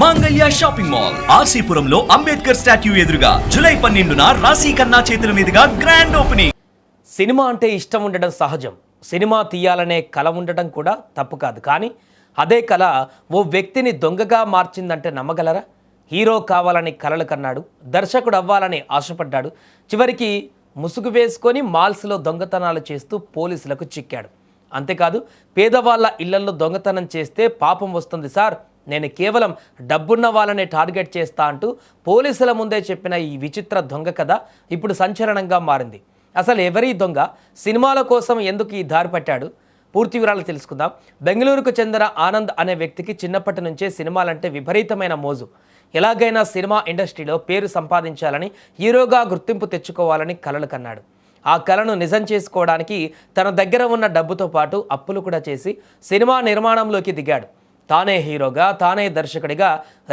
మాంగళ్య shopping mall ఆర్సీపురంలో Ambedkar statue ఎదురుగా July 12న రాశి ఖన్నా చేతుల మీదుగా గ్రాండ్ ఓపెనింగ్. సినిమా అంటే ఇష్టం ఉండడం సహజం. సినిమా తీయాలనే కల ఉండడం కూడా తప్పు కాదు. కానీ అదే కల ఓ వ్యక్తిని దొంగగా మార్చిందంటే నమ్మగలరా? హీరో కావాలని కలలు కన్నాడు, దర్శకుడు అవ్వాలని ఆశపడ్డాడు. చివరికి ముసుగు వేసుకొని మాల్స్లో దొంగతనాలు చేస్తూ పోలీసులకు చిక్కాడు. అంతేకాదు, పేదవాళ్ళ ఇళ్లలో దొంగతనం చేస్తే పాపం వస్తుంది సార్, నేను కేవలం డబ్బున్న వాళ్ళని టార్గెట్ చేస్తా అంటూ పోలీసుల ముందే చెప్పిన ఈ విచిత్ర దొంగ కథ ఇప్పుడు సంచలనంగా మారింది. అసలు ఎవరీ దొంగ? సినిమాల కోసం ఎందుకు ఈ దారి పట్టాడు? పూర్తి వివరాలు తెలుసుకుందాం. బెంగళూరుకు చెందిన ఆనంద్ అనే వ్యక్తికి చిన్నప్పటి నుంచే సినిమాలంటే విపరీతమైన మోజు. ఎలాగైనా సినిమా ఇండస్ట్రీలో పేరు సంపాదించాలని, హీరోగా గుర్తింపు తెచ్చుకోవాలని కలలు కన్నాడు. ఆ కలను నిజం చేసుకోవడానికి తన దగ్గర ఉన్న డబ్బుతో పాటు అప్పులు కూడా చేసి సినిమా నిర్మాణంలోకి దిగాడు. తానే హీరోగా, తానే దర్శకుడిగా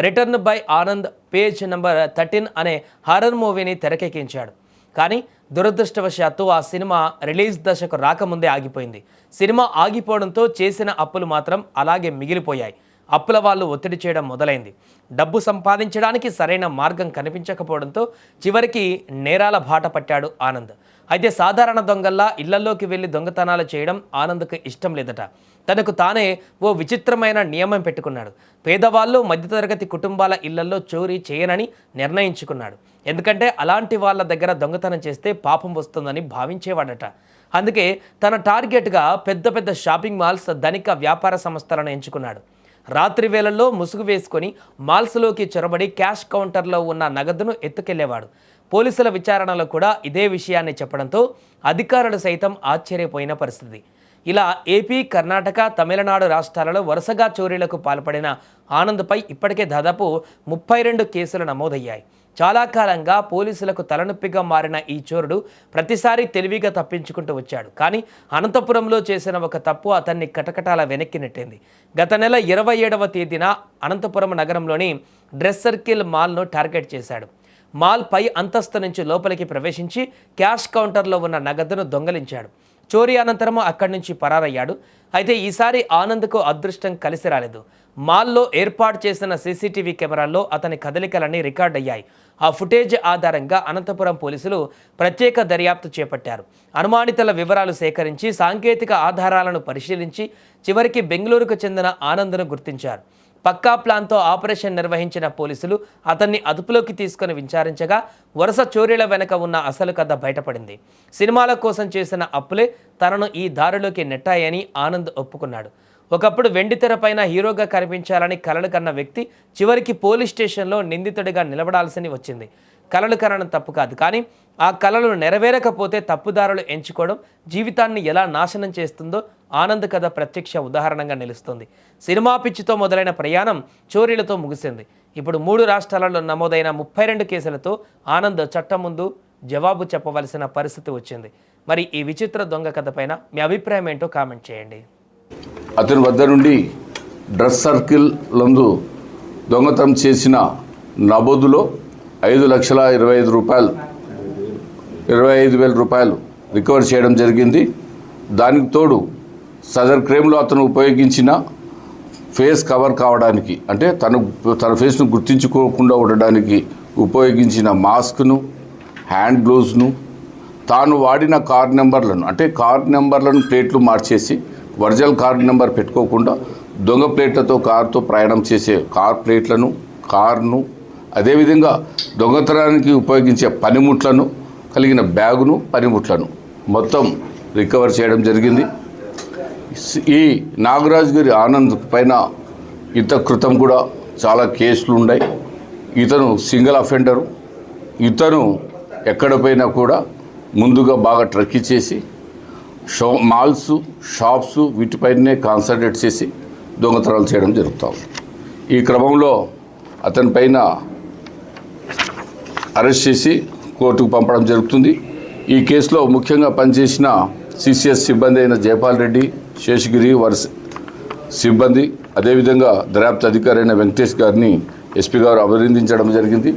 written by Anand page number 13 అనే హారర్ మూవీని తెరకెక్కించాడు. కానీ దురదృష్టవశాత్తు ఆ సినిమా రిలీజ్ దశకు రాకముందే ఆగిపోయింది. సినిమా ఆగిపోవడంతో చేసిన అప్పులు మాత్రం అలాగే మిగిలిపోయాయి. అప్పుల వాళ్ళు ఒత్తిడి చేయడం మొదలైంది. డబ్బు సంపాదించడానికి సరైన మార్గం కనిపించకపోవడంతో చివరికి నేరాల బాట పట్టాడు ఆనంద్. అయితే సాధారణ దొంగల్లా ఇళ్లలోకి వెళ్ళి దొంగతనాలు చేయడం ఆనంద్కు ఇష్టం లేదట. తనకు తానే ఓ విచిత్రమైన నియమం పెట్టుకున్నాడు. పేదవాళ్ళు, మధ్యతరగతి కుటుంబాల ఇళ్లలో చోరీ చేయనని నిర్ణయించుకున్నాడు. ఎందుకంటే అలాంటి వాళ్ళ దగ్గర దొంగతనం చేస్తే పాపం వస్తుందని భావించేవాడట. అందుకే తన టార్గెట్గా పెద్ద పెద్ద షాపింగ్ మాల్స్, ధనిక వ్యాపార సంస్థలను ఎంచుకున్నాడు. రాత్రి వేళల్లో ముసుగు వేసుకొని మాల్స్లోకి చొరబడి క్యాష్ కౌంటర్లో ఉన్న నగదును ఎత్తుకెళ్లేవాడు. పోలీసుల విచారణలో కూడా ఇదే విషయాన్ని చెప్పడంతో అధికారులు సైతం ఆశ్చర్యపోయిన పరిస్థితి. ఇలా ఏపీ, కర్ణాటక, తమిళనాడు రాష్ట్రాలలో వరుసగా చోరీలకు పాల్పడిన ఆనంద్పై ఇప్పటికే దాదాపు 32 కేసులు నమోదయ్యాయి. చాలా కాలంగా పోలీసులకు తలనొప్పిగా మారిన ఈ చోరుడు ప్రతిసారి తెలివిగా తప్పించుకుంటూ వచ్చాడు. కానీ అనంతపురంలో చేసిన ఒక తప్పు అతన్ని కటకటాల వెనక్కి నెట్టింది. గత నెల 27వ తేదీన అనంతపురం నగరంలోని డ్రెస్ సర్కిల్ మాల్ను టార్గెట్ చేశాడు. మాల్ పై అంతస్తు నుంచి లోపలికి ప్రవేశించి క్యాష్ కౌంటర్లో ఉన్న నగదును దొంగలించాడు. చోరీ అనంతరం అక్కడి నుంచి పరారయ్యాడు. అయితే ఈసారి ఆనంద్కు అదృష్టం కలిసి రాలేదు. మాల్లో ఏర్పాటు చేసిన సీసీటీవీ కెమెరాల్లో అతని కదలికలన్నీ రికార్డ్ అయ్యాయి. ఆ ఫుటేజ్ ఆధారంగా అనంతపురం పోలీసులు ప్రత్యేక దర్యాప్తు చేపట్టారు. అనుమానితుల వివరాలు సేకరించి సాంకేతిక ఆధారాలను పరిశీలించి చివరికి బెంగళూరుకు చెందిన ఆనంద్ను గుర్తించారు. పక్కా ప్లాన్తో ఆపరేషన్ నిర్వహించిన పోలీసులు అతన్ని అదుపులోకి తీసుకుని విచారించగా వరుస చోరీల వెనక ఉన్న అసలు కథ బయటపడింది. సినిమాల కోసం చేసిన అప్పులే తనను ఈ దారిలోకి నెట్టాయని ఆనంద్ ఒప్పుకున్నాడు. ఒకప్పుడు వెండితెరపైన హీరోగా కనిపించాలని కలలు కన్న వ్యక్తి చివరికి పోలీస్ స్టేషన్లో నిందితుడిగా నిలబడాల్సి వచ్చింది. కలలు కనడం తప్పు కాదు, కానీ ఆ కలలు నెరవేరకపోతే తప్పుదారులు ఎంచుకోవడం జీవితాన్ని ఎలా నాశనం చేస్తుందో ఆనంద్ కథ ప్రత్యక్ష ఉదాహరణగా నిలుస్తుంది. సినిమా పిచ్చితో మొదలైన ప్రయాణం చోరీలతో ముగిసింది. ఇప్పుడు 3 రాష్ట్రాలలో నమోదైన 32 కేసులతో ఆనంద్ చట్టం ముందు జవాబు చెప్పవలసిన పరిస్థితి వచ్చింది. మరి ఈ విచిత్ర దొంగ కథ పైన మీ అభిప్రాయం ఏంటో కామెంట్ చేయండి. అతని వద్ద నుండి డ్రెస్ సర్కిల్ లందు దొంగతనం చేసిన నమోదులో 5,25,000 రూపాయలు రికవర్ చేయడం జరిగింది. దానికి తోడు సదర్ క్రైమ్లో అతను ఉపయోగించిన ఫేస్ కవర్ కావడానికి, అంటే తన ఫేస్ను గుర్తించుకోకుండా ఉండడానికి ఉపయోగించిన మాస్క్ను, హ్యాండ్ గ్లోవ్స్ను, తాను వాడిన కార్ నెంబర్లను, అంటే కార్ నెంబర్లను ప్లేట్లు మార్చేసి ఒరిజినల్ కార్ నెంబర్ పెట్టుకోకుండా దొంగ ప్లేట్లతో కారుతో ప్రయాణం చేసే కార్ ప్లేట్లను, కార్ను, అదేవిధంగా దొంగతనానికి ఉపయోగించే పనిముట్లను కలిగిన బ్యాగును, పనిముట్లను మొత్తం రికవర్ చేయడం జరిగింది. ఈ నాగరాజు గారి ఆనంద్ పైన ఇంత క్రితం కూడా చాలా కేసులు ఉన్నాయి. ఇతను సింగిల్ అఫెండరు. ఇతను ఎక్కడ పోయినా కూడా ముందుగా బాగా ట్రక్కి చేసి మాల్స్, షాప్స్ వీటిపైనే కాన్సన్ట్రేట్ చేసి దొంగతనాలు చేయడం జరుగుతాం. ఈ క్రమంలో అతని పైన అరెస్ట్ చేసి కోర్టుకు పంపడం జరుగుతుంది. ఈ కేసులో ముఖ్యంగా పనిచేసిన సిసిఎస్ సిబ్బంది అయిన జయపాల్ రెడ్డి, శేషగిరి వారి సిబ్బంది, అదేవిధంగా దర్యాప్తు అధికారి అయిన వెంకటేష్ గారిని ఎస్పీ గారు అభినందించడం జరిగింది.